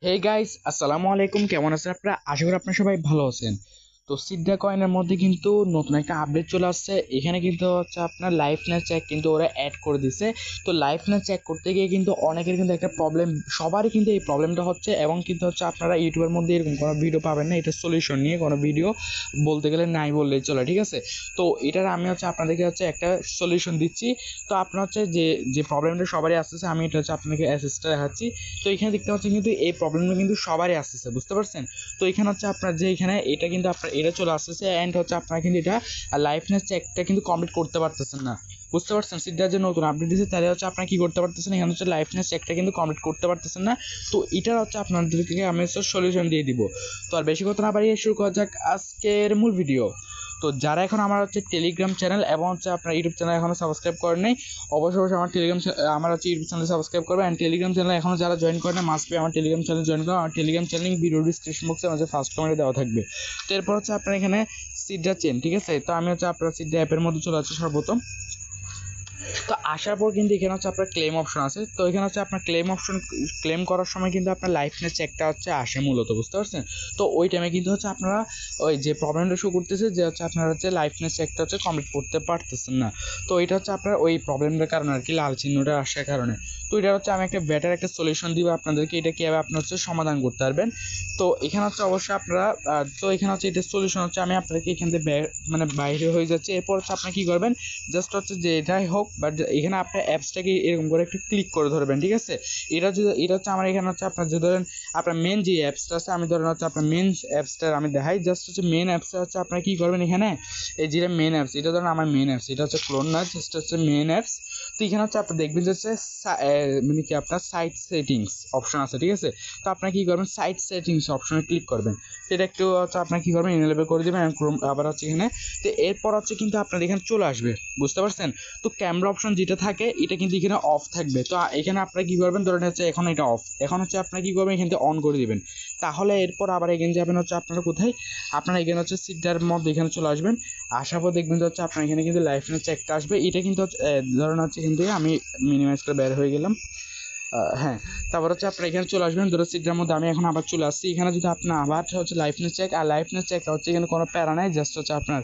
Hey guys, আসসালামু আলাইকুম। কেমন আছেন আপনারা? আশা করি আপনারা সবাই ভালো আছেন। তো সিদ্রা কয়েনের মধ্যে কিন্তু নতুন একটা আপডেট চলে আসছে। এখানে কিন্তু হচ্ছে আপনার লাইফনেস চেক কিন্তু ওরা অ্যাড করে দিছে। তো লাইফনেস চেক করতে গিয়ে কিন্তু অনেকের কিন্তু একটা প্রবলেম, সবারই কিন্তু এই প্রবলেমটা হচ্ছে, এবং কিন্তু হচ্ছে আপনারা ইউটিউবের মধ্যে এরকম কোনো ভিডিও পাবেন না এটা সলিউশন নিয়ে, কোনো ভিডিও বলতে গেলে নাই বললেই চলে, ঠিক আছে? তো এটার আমি হচ্ছে আপনাদেরকে হচ্ছে একটা সলিউশন দিচ্ছি। তো আপনার হচ্ছে যে যে প্রবলেমটা সবারই আসতেছে, আমি এটা হচ্ছে আপনাকে অ্যাসেসটা দেখাচ্ছি। তো এখানে দেখতে পাচ্ছেন কিন্তু এই প্রবলেমটা কিন্তু সবারই আসতেছে, বুঝতে পারছেন? তো এখানে হচ্ছে আপনার যে এখানে এটা কিন্তু আপনার এটা চলে আসতেছে, অ্যান্ড হচ্ছে আপনারা কিন্তু এটা লাইফনেস চেকটা কিন্তু কমপ্লিট করতে পারতেছেন না, বুঝতে পারছেন? সিদ্ধার যে নতুন আপডেট দিয়েছে তাহলে হচ্ছে আপনারা কি করতে পারতেছেন, এখানে হচ্ছে লাইফনেস চেকটা কিন্তু কমপ্লিট করতে পারতেছেন না। তো এটার হচ্ছে আপনাদেরকে আমি হচ্ছে সলিউশন দিয়ে দিব। তো আর বেশি কথা না বাড়িয়ে শুরু করা যাক আজকের মূল ভিডিও। তো যারা এখন আমার হচ্ছে টেলিগ্রাম চ্যানেল এবং হচ্ছে আপনার ইউটিউব চ্যানেল এখনো সাবস্ক্রাইব করেন নাই, অবশ্যই অবশ্যই আমার হচ্ছে ইউটিউব চ্যানেল সাবস্ক্রাইব করবে, অ্যান্ড টেলিগ্রাম চ্যানেল এখনো যারা জয়েন করেন না মাস্ট বি আমার টেলিগ্রাম চ্যানেল জয়েন করো। আমার টেলিগ্রাম চ্যানেল ভিডিও ডিসক্রিপশন বক্সে আমাদের ফার্স্ট কমেন্টে দেওয়া থাকবে। তো এরপর হচ্ছে আপনার এখানে সিডরা চেন, ঠিক আছে? তো আমি হচ্ছে আপনার সিডরা অ্যাপের মধ্যে চলে যাচ্ছি সর্বপ্রথম। তো আসার পর কিন্তু এখানে হচ্ছে আপনার ক্লেম অপশন আছে। তো এখানে হচ্ছে আপনার ক্লেম অপশন, ক্লেম করার সময় কিন্তু আপনার লাইফনেস চেকটা হচ্ছে আসে মূলত, বুঝতে পারছেন? তো ওই টাইমে কিন্তু হচ্ছে আপনারা ওই যে প্রবলেমটা শো করতেছে যে হচ্ছে আপনারা হচ্ছে লাইফনেস চেকটা হচ্ছে কমপ্লিট করতে পারতেছেন না। তো এটা হচ্ছে আপনার ওই প্রবলেমটার কারণে আর কি, লাল চিহ্নটা আসার কারণে। তো এটা হচ্ছে আমি একটা বেটার একটা সলিউশন দিব আপনাদেরকে, এটা কীভাবে আপনার হচ্ছে সমাধান করতে পারবেন। তো এখানে হচ্ছে অবশ্যই আপনারা তো এখানে হচ্ছে এটা সলিউশন হচ্ছে আমি আপনাদেরকে এখান থেকে মানে বাইরে হয়ে যাচ্ছে। এরপর হচ্ছে আপনি কী করবেন, জাস্ট হচ্ছে যে এটাই হোক, বাট এখানে আপনার অ্যাপসটাকে এরকম করে একটু ক্লিক করে ধরবেন, ঠিক আছে? এটা হচ্ছে আমার এখানে হচ্ছে আপনার যে ধরেন আপনার মেন যে অ্যাপসটা আছে, আমি ধরেন হচ্ছে আপনার মেন অ্যাপসটা আমি দেখাই। জাস্ট হচ্ছে মেন অ্যাপসটা হচ্ছে আপনার কী করবেন, এখানে এই যে মেন অ্যাপস, এটা ধরেন আমার মেন অ্যাপস, এটা হচ্ছে ক্লোন না, জাস্ট হচ্ছে মেন অ্যাপস। তো এখানে হচ্ছে আপনি দেখবেন যে হচ্ছে মানে কি আপনার সাইট সেটিংস অপশন আছে, ঠিক আছে? তো আপনার কী করবেন, সাইট সেটিংস অপশনে ক্লিক করবেন। সেটা একটু হচ্ছে আপনার কী করবেন, এনেবল করে দেবেন, আবার হচ্ছে এখানে। তো এরপর হচ্ছে কিন্তু আপনার এখানে চলে আসবে, বুঝতে পারছেন? তো ক্যামেরা অপশন যেটা থাকে এটা কিন্তু এখানে অফ থাকবে। তো এখানে আপনারা কি করবেন, ধরেন হচ্ছে এখন এটা অফ, এখন হচ্ছে আপনারা কি করবেন, এখান থেকে অন করে দিবেন। তাহলে এরপর আবার এখানে যাবেন হচ্ছে আপনারা কোথায়, আপনারা এখানে হচ্ছে সিটটার মধ্যে এখানে চলে আসবেন। আসার পর দেখবেন যে হচ্ছে আপনার এখানে কিন্তু লাইফনেস চেকটা আসবে। এটা কিন্তু হচ্ছে ধরেন হচ্ছে এখান থেকে আমি মিনিমাইজ করে বের হয়ে গেলাম। হ্যাঁ, তারপর হচ্ছে আপনার এখানে চলে আসবেন, ধরো সিটটার মধ্যে আমি এখন আবার চলে আসছি। এখানে যদি আপনার আবার হচ্ছে লাইফনেস চেক, আর লাইফনেস চেকটা হচ্ছে এখানে কোনো প্যারা নাই, জাস্ট হচ্ছে আপনার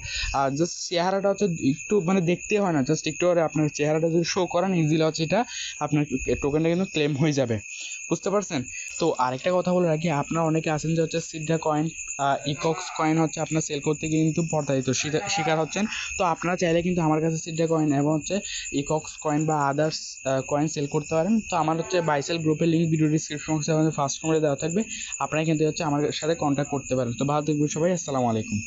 জাস্ট চেহারাটা হচ্ছে একটু মানে দেখতে হয় না, জাস্ট একটু করে আপনার চেহারাটা যদি শো করেন ইজিলি হচ্ছে এটা আপনার টোকেনটা কিন্তু ক্লেম হয়ে যাবে, বুঝতে পারছেন? তো আরেকটা কথা বলে রাখি, আপনারা অনেকে আছেন যে হচ্ছে সিডা কয়েন, ইকক্স কয়েন হচ্ছে আপনার সেল করতে গিয়ে কিন্তু প্রতারিত শিকার হচ্ছেন। তো আপনারা চাইলে কিন্তু আমার কাছে সিডা কয়েন এবং হচ্ছে ইকক্স কয়েন বা আদার্স কয়েন সেল করতে পারেন। তো আমার হচ্ছে বাইসেল গ্রুপের লিঙ্ক ভিডিও ডিসক্রিপশন বক্সে আমাদের ফার্স্ট কমেন্টে দেওয়া থাকবে, আপনারা কিন্তু হচ্ছে আমার সাথে কন্ট্যাক্ট করতে পারেন। তো ভালো থাকবেন সবাই, আসসালামু আলাইকুম।